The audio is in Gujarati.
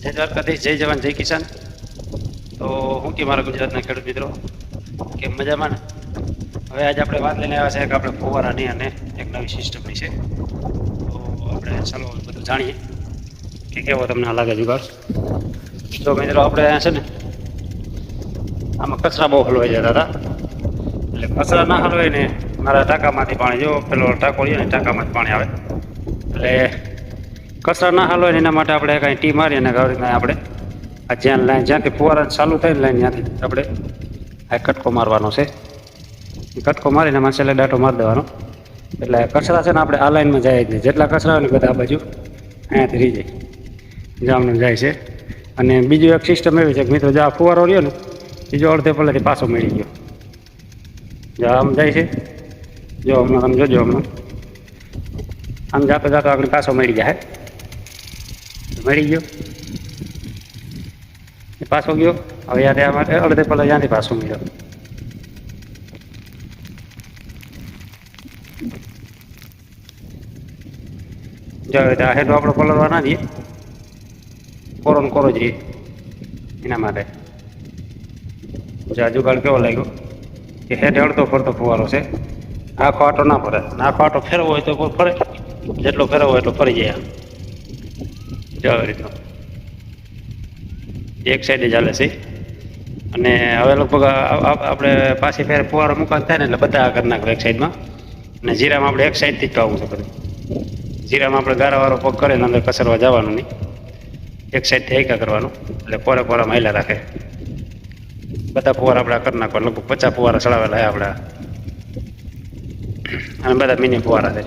જય દ્વારકાધીશ, જય જવાન, જય કિસાન. તો હું કે મારા ગુજરાતના ખેડૂત મિત્રો કે મજામાં ને. હવે આજે આપણે વાત લઈને આવ્યા છે કે આપણે ફુવારાની અને એક નવી સિસ્ટમની છે. તો આપણે ચાલો બધું જાણીએ કે કેવો તમને લાગે જુગાડ. તો મિત્રો આપણે છે ને આમાં કચરા બહુ હલવાઈ જતા હતા, એટલે કચરા ના હલવાય ને મારા ટાંકામાંથી પાણી, જો પેલો ટાંકો રહ્યો ને ટાંકામાંથી પાણી આવે, એટલે કચરા ના હલવાય એના માટે આપણે કાંઈ ટી મારી અને આવી રીતના આપણે આ જ્યાં લાઈન જ્યાંથી ફુવારા ચાલુ થાય ને લાઈન ત્યાંથી આપણે આ કટકો મારવાનો છે. કટકો મારીને એમાં છેલ્લે દાંટો મારી દેવાનો, એટલે કચરા છે ને આપણે આ લાઈનમાં જાય જ નહીં. જેટલા કચરા હોય ને બધા આ બાજુ અહીંયાથી રહી જાય, જામનું જાય છે. અને બીજું એક સિસ્ટમ એવી છે કે મિત્રો, જો આ ફુવારો રહ્યો ને એ જો અડધે પહેલાંથી પાછો મળી ગયો, જો આમ જાય છે, જો હમણાં તમે જોજો, હમણાં આમ જાતો જાતો આગળ પાછો મળી જાય, મળી ગયો એ પાછો ગયો. હવે યાદ આ માટે અડધે પહેલાં ત્યાંથી પાછો મળ્યો. જો આ હેઠો આપણે પલળવા ના જઈએ, કોરો ને કોરો જઈએ એના માટે. જો આ જુગાડ કેવો લાગ્યો કે હેઠે અડધો ફરતો ફુવારો છે, આખો આટો ના ફરે, આખો આટો ફેરવો હોય તો ફરે, જેટલો ફેરવો હોય એટલો ફરી જાય. જો આવી રીતનો એક સાઈડે ચાલે છે. અને હવે લગભગ આપણે પાછી ફેર ફુવારો મુકાન થાય ને એટલે બધા કરી નાખો એક સાઈડમાં. અને જીરામાં આપણે એક સાઈડથી જ પાવું છે બધું. જીરામાં આપણે ગારાવાળો પગ કરે ને અંદર કસરવા જવાનું નહીં, એક સાઈડથી હૈકા કરવાનું, એટલે કોરા કોરામાં હેલા રાખે. બધા ફુવારા આપણે કરી નાખવા, લગભગ 50 ફુવારા ચડાવેલા આપણે, અને બધા મિની ફુવારા છે.